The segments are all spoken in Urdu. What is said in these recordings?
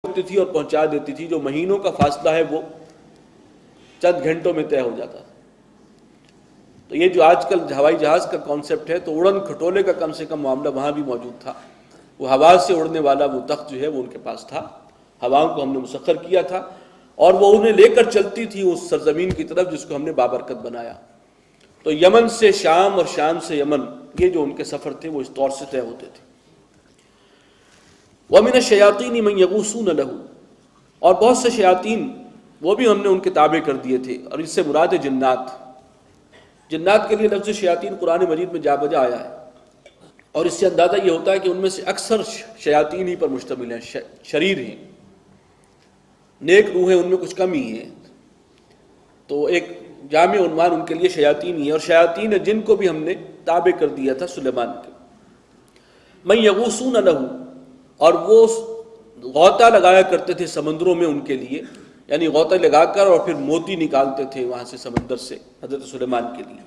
ہوتی تھی اور پہنچا دیتی تھی، جو مہینوں کا فاصلہ ہے وہ چند گھنٹوں میں طے ہو جاتا تھا۔ تو یہ جو آج کل ہوائی جہاز کا کانسیپٹ ہے، تو اڑن کھٹولے کا کم سے کم معاملہ وہاں بھی موجود تھا۔ وہ ہوا سے اڑنے والا وہ تخت جو ہے وہ ان کے پاس تھا، ہواؤں کو ہم نے مسخر کیا تھا، اور وہ انہیں لے کر چلتی تھی اس سرزمین کی طرف جس کو ہم نے بابرکت بنایا۔ تو یمن سے شام اور شام سے یمن، یہ جو ان کے سفر تھے وہ اس طور سے طے ہوتے تھے۔ وَمِنَ الشَّيَاطِينِ مَن يَغُوصُونَ لَهُ، اور بہت سے شیاطین وہ بھی ہم نے ان کے تابع کر دیے تھے، اور اس سے مراد ہے جنات۔ جنات کے لیے لفظ شیاطین قرآن مجید میں جا بجا آیا ہے، اور اس سے اندازہ یہ ہوتا ہے کہ ان میں سے اکثر شیاطین ہی پر مشتمل ہیں، شریر ہیں، نیک روح ہیں ان میں کچھ کم ہی ہیں۔ تو ایک جامع عنوان ان کے لیے شیاطین ہی ہے، اور شیاطین جن کو بھی ہم نے تابع کر دیا تھا سلیمان کے۔ من یغوصون لہ، اور وہ غوطہ لگایا کرتے تھے سمندروں میں ان کے لیے، یعنی غوطہ لگا کر اور پھر موتی نکالتے تھے وہاں سے سمندر سے حضرت سلیمان کے لیے۔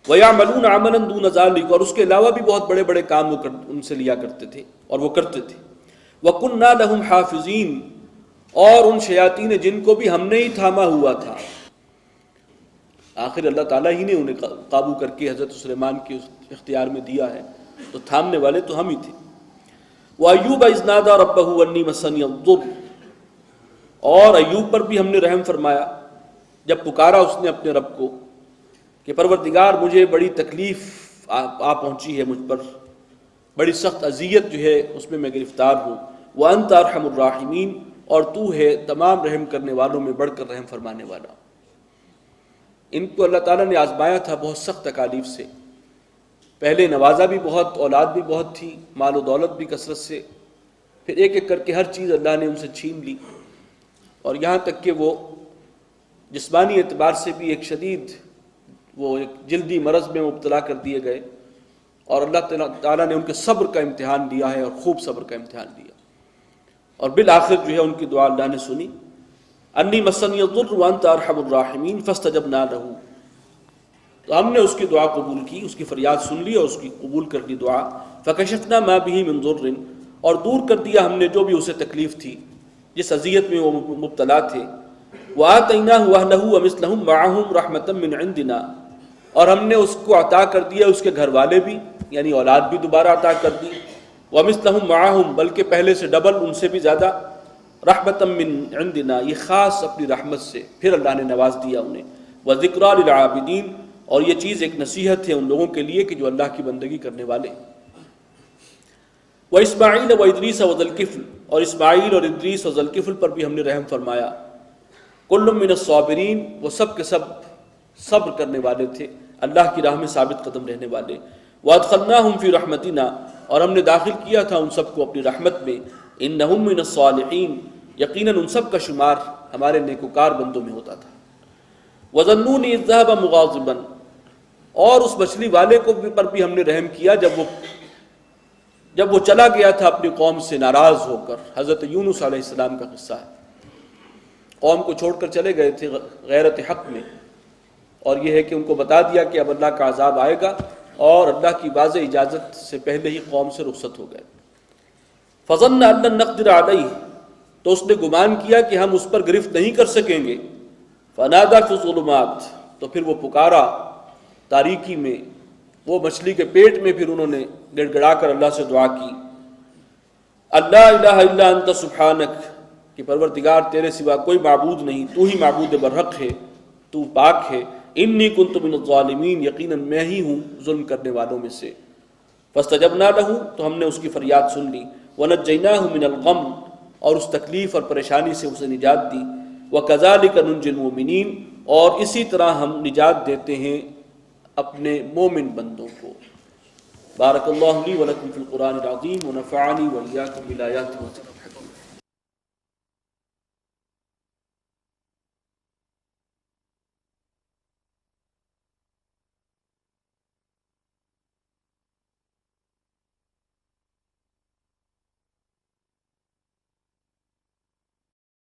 وَيَعْمَلُونَ عَمَلًا دُونَ ذَلِكَ، اور اس کے علاوہ بھی بہت بڑے بڑے کام وہ ان سے لیا کرتے تھے اور وہ کرتے تھے۔ وَكُنَّا لَهُمْ حَافِظِينَ، اور ان شیاطین جن کو بھی ہم نے ہی تھاما ہوا تھا۔ آخر اللہ تعالیٰ ہی نے انہیں قابو کر کے حضرت سلیمان کے اختیار میں دیا ہے، تو تھامنے والے تو ہم ہی تھے۔ وَأَيُّوبَ إِذْ نَادَىٰ رَبَّهُ أَنِّي مَسَّنِيَ الضُّرُّ، اور ایوب پر بھی ہم نے رحم فرمایا جب پکارا اس نے اپنے رب کو کہ پروردگار مجھے بڑی تکلیف آ پہنچی ہے، مجھ پر بڑی سخت اذیت جو ہے اس میں گرفتار ہوں۔ وَأَنْتَ أَرْحَمُ الرَّاحِمِينَ، اور تو ہے تمام رحم کرنے والوں میں بڑھ کر رحم فرمانے والا۔ ان کو اللہ تعالیٰ نے آزمایا تھا بہت سخت تکالیف سے، پہلے نوازا بھی بہت، اولاد بھی بہت تھی، مال و دولت بھی کثرت سے، پھر ایک ایک کر کے ہر چیز اللہ نے ان سے چھین لی، اور یہاں تک کہ وہ جسمانی اعتبار سے بھی ایک شدید وہ ایک جلدی مرض میں مبتلا کر دیے گئے، اور اللہ تعالیٰ نے ان کے صبر کا امتحان دیا ہے، اور خوب صبر کا امتحان دیا، اور بالآخر جو ہے ان کی دعا اللہ نے سنی۔ انی مسنی الضر وانت ارحم الراحمین فاستجبنا لہ، تو ہم نے اس کی دعا قبول کی، اس کی فریاد سن لی اور اس کی قبول کر لی دعا۔ فکشفنا ما بہ من ضر، اور دور کر دیا ہم نے جو بھی اسے تکلیف تھی، جس اذیت میں وہ مبتلا تھے۔ وآتیناہ اہلہ ومثلہم معہم رحمۃ من عندنا، اور ہم نے اس کو عطا کر دیا اس کے گھر والے بھی، یعنی اولاد بھی دوبارہ عطا کر دی۔ ومثلہم معہم، بلکہ پہلے سے ڈبل، ان سے بھی زیادہ، رحمۃ من عندنا، یہ خاص اپنی رحمت سے پھر اللہ نے نواز دیا انہیں۔ وذکریٰ للعابدین، اور یہ چیز ایک نصیحت ہے ان لوگوں کے لیے کہ جو اللہ کی بندگی کرنے والے۔ واسماعیل وادریس وذوالکفل، اور اسماعیل اور ادریس اور ذوالکفل پر بھی ہم نے رحم فرمایا۔ کل من الصابرین، وہ سب کے سب صبر کرنے والے تھے، اللہ کی راہ میں ثابت قدم رہنے والے۔ وادخلناہم فی رحمتنا، اور ہم نے داخل کیا تھا ان سب کو اپنی رحمت میں۔ انہم من الصالحین، یقیناً ان سب کا شمار ہمارے نیکوکار بندوں میں ہوتا تھا۔ وظنون اذ ذهب مغاضبا، اور اس مچھلی والے کو پر بھی ہم نے رحم کیا جب وہ چلا گیا تھا اپنی قوم سے ناراض ہو کر۔ حضرت یونس علیہ السلام کا قصہ ہے، قوم کو چھوڑ کر چلے گئے تھے غیرت حق میں، اور یہ ہے کہ ان کو بتا دیا کہ اب اللہ کا عذاب آئے گا، اور اللہ کی واضح اجازت سے پہلے ہی قوم سے رخصت ہو گئے۔ فظن ان لن نقدر علیہ، تو اس نے گمان کیا کہ ہم اس پر گرفت نہیں کر سکیں گے۔ فنادى في الظلمات، تو پھر وہ پکارا تاریکی میں، وہ مچھلی کے پیٹ میں، پھر انہوں نے گڑ گڑا کر اللہ سے دعا کی، اللہ الہ الا انت سبحانک، کہ پروردگار تیرے سوا کوئی معبود نہیں، تو ہی معبود برحق ہے، تو پاک ہے۔ انی کنت من الظالمین، یقیناً میں ہی ہوں ظلم کرنے والوں میں سے۔ فاستجبنا لہ، تو ہم نے اس کی فریاد سن لی۔ ونجیناہ من الغم، اور اس تکلیف اور پریشانی سے اسے نجات دی۔ وکذالک ننجی المؤمنین، اور اسی طرح ہم نجات دیتے ہیں اپنے مومن بندوں کو۔ بارک اللہ لی ولکم فی القرآن العظیم ونفعنی وإیاکم بالآیات والذکر الحکیم۔